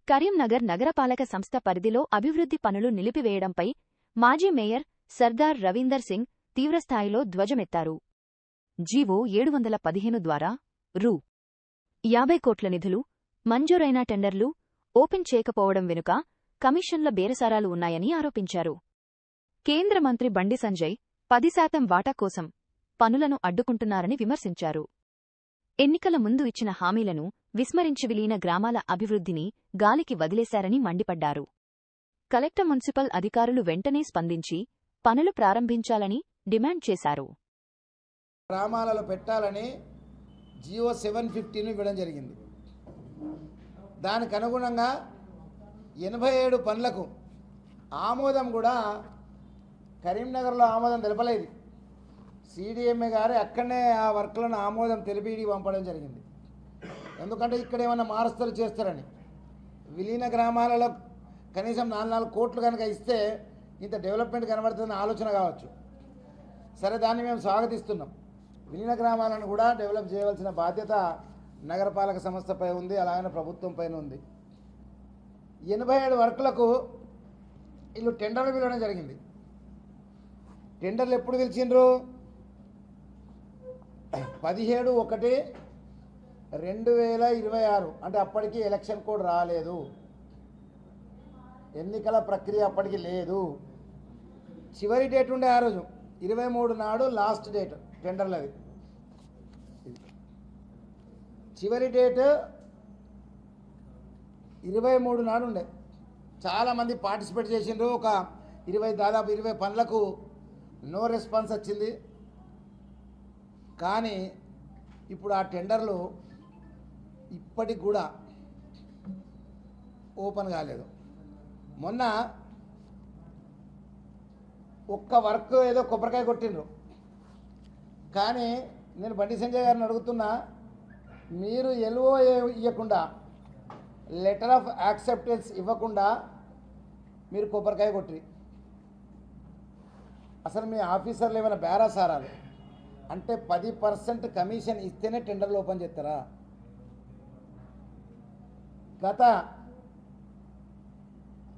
కరీంనగర్ నగరపాలక సంస్థ పరిధిలో అభివృద్ధి పనులు నిలిపివేయడంపై మాజీ మేయర్ సర్దార్ రవీందర్ సింగ్ తీవ్రస్థాయిలో ధ్వజమెత్తారు. జీవో 715 ద్వారా రూ. 50 కోట్ల నిధులు మంజూరైన టెండర్లు ఓపెన్ చేయకపోవడం వెనుక కమిషన్ల బేరసారాలు ఉన్నాయని ఆరోపించారు. కేంద్ర మంత్రి బండి సంజయ్ 10% వాటా కోసం పనులను అడ్డుకుంటున్నారని విమర్శించారు. ఎన్నికల ముందు ఇచ్చిన హామీలను విస్మరించి విలీన గ్రామాల అభివృద్ధిని గాలికి వదిలేశారని మండిపడ్డారు. కలెక్టర్ మున్సిపల్ అధికారులు వెంటనే స్పందించి పనులు ప్రారంభించాలని డిమాండ్ చేశారు. గ్రామాలలో పెట్టాలని జియో 715 ఇవ్వడం జరిగింది. దానికి అనుగుణంగా 87 పనులకు ఆమోదం కూడా కరీంనగర్లో ఆమోదం తెలపలేదు. సిడిఎంఏ గారు అక్కడనే ఆ వర్క్లను ఆమోదం తెలిపి పంపడం జరిగింది. ఎందుకంటే ఇక్కడ ఏమైనా మారుస్తలు చేస్తారని. విలీన గ్రామాలలో కనీసం 4 కోట్లు కనుక ఇస్తే ఇంత డెవలప్మెంట్ కనబడుతుందని ఆలోచన కావచ్చు. సరే, దాన్ని మేము స్వాగతిస్తున్నాం. విలీన గ్రామాలను కూడా డెవలప్ చేయవలసిన బాధ్యత నగరపాలక సంస్థపై ఉంది, అలాగనే ప్రభుత్వం పైన ఉంది. 87 వర్కులకు వీళ్ళు టెండర్లు పిలవడం జరిగింది. టెండర్లు ఎప్పుడు పిలిచిండ్రు? 17/1/2026. అంటే అప్పటికి ఎలక్షన్ కోడ్ రాలేదు, ఎన్నికల ప్రక్రియ అప్పటికి లేదు. చివరి డేట్ ఉండే ఆ రోజు 23 నాడు లాస్ట్ డేట్ టెండర్లది. చివరి డేట్ 23 నాడు ఉండే. చాలామంది పార్టిసిపేట్ చేసిండ్రు. ఒక దాదాపు 20 పనులకు నో రెస్పాన్స్ వచ్చింది. కానీ ఇప్పుడు ఆ టెండర్లు ఇప్పటికి కూడా ఓపెన్ కాలేదు. మొన్న ఒక్క వర్క్ ఏదో కొబ్బరికాయ కొట్టిండ్రు. కానీ నేను బండి సంజయ్ గారిని అడుగుతున్నా, మీరు ఎల్ఓఏ ఇవ్వకుండా, లెటర్ ఆఫ్ యాక్సెప్టెన్స్ ఇవ్వకుండా మీరు కొబ్బరికాయ కొట్టి, అసలు మీ ఆఫీసర్లు ఏమైనా బేరాసారాలు అంటే 10% కమిషన్ ఇస్తేనే టెండర్లు ఓపెన్ చేస్తారా?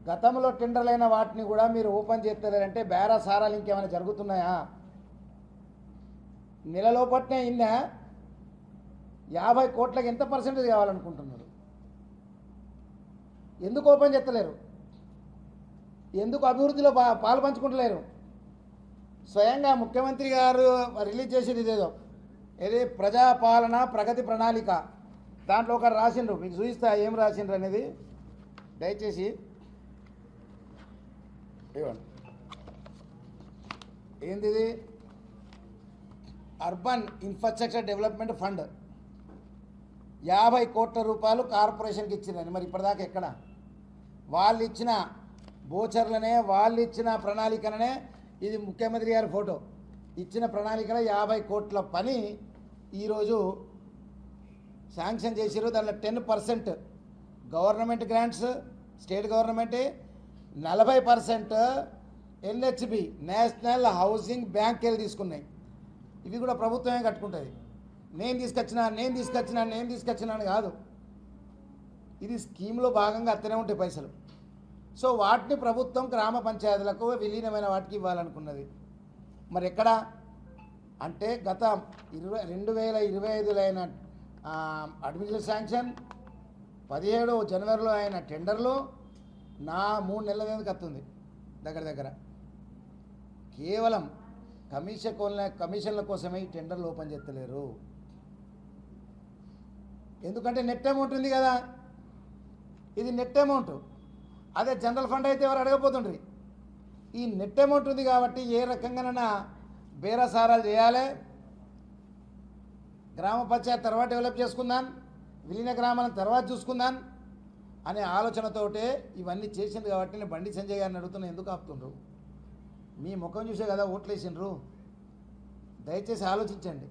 గతంలో టెండర్లైన వాటిని కూడా మీరు ఓపెన్ చేస్తలేరంటే బేరాసారాలు ఇంకేమైనా జరుగుతున్నాయా? నెలలోపట్నే ఇన్నా 50 కోట్లకి ఎంత పర్సెంటేజ్ కావాలనుకుంటున్నారు? ఎందుకు ఓపెన్ చేస్తలేరు? ఎందుకు అభివృద్ధిలో పాలు పంచుకుంటలేరు? స్వయంగా ముఖ్యమంత్రి గారు రిలీజ్ చేసేది ఇదేదో, ఏది ప్రజాపాలన ప్రగతి ప్రణాళిక, దాంట్లో ఒకరు రాసిండ్రు. మీకు చూపిస్తా ఏం రాసిండ్రు అనేది. దయచేసి ఇవ్వండి. ఏంది? అర్బన్ ఇన్ఫ్రాస్ట్రక్చర్ డెవలప్మెంట్ ఫండ్ 50 కోట్ల రూపాయలు కార్పొరేషన్కి ఇచ్చిందని. మరి ఇప్పటిదాకా ఎక్కడ? వాళ్ళు ఇచ్చిన బోచర్లనే, వాళ్ళు ఇచ్చిన ప్రణాళికలనే, ఇది ముఖ్యమంత్రి గారి ఫోటో ఇచ్చిన ప్రణాళికలో 50 కోట్ల పని ఈరోజు శాంక్షన్ చేసిరు. దాంట్లో 10% government grants, state government, 40% NHB national housing bank వెళ్ళి తీసుకున్నాయి. ఇవి కూడా ప్రభుత్వమే కట్టుకుంటుంది. నేను తీసుకొచ్చినా అని కాదు, ఇది స్కీమ్లో భాగంగా అత్తనే ఉంటాయి పైసలు. సో వాటిని ప్రభుత్వం గ్రామ పంచాయతీలకు విలీనమైన వాటికి ఇవ్వాలనుకున్నది. మరి ఎక్కడ అంటే గత 2025లో అయిన అడ్మినిస్ట్రేషన్ శాంక్షన్, 17 జనవరిలో అయిన టెండర్లు 3 నెలల మీదకి వస్తుంది దగ్గర. కేవలం కమిషన్ల కోసమే ఈ టెండర్లు ఓపెన్ చేస్తలేరు. ఎందుకంటే నెట్ అమౌంట్ ఉంది కదా, ఇది నెట్ అమౌంట్. అదే జనరల్ ఫండ్ అయితే ఎవరు అడగపోతుండ్రి. ఈ నెట్ అమౌంట్ ఉంది కాబట్టి ఏ రకంగానైనా బేరసారాలు చేయాలి. గ్రామ పంచాయతీ తర్వాత డెవలప్ చేసుకుందాం, విలీన గ్రామాలను తర్వాత చూసుకుందాం అనే ఆలోచనతోటే ఇవన్నీ చేసిండ్రు. కాబట్టి నేను బండి సంజయ్ గారిని అడుగుతున్నా, ఎందుకు ఆపుతుండ్రు? మీ ముఖం చూసే కదా ఓట్లు వేసిండ్రు. దయచేసి ఆలోచించండి.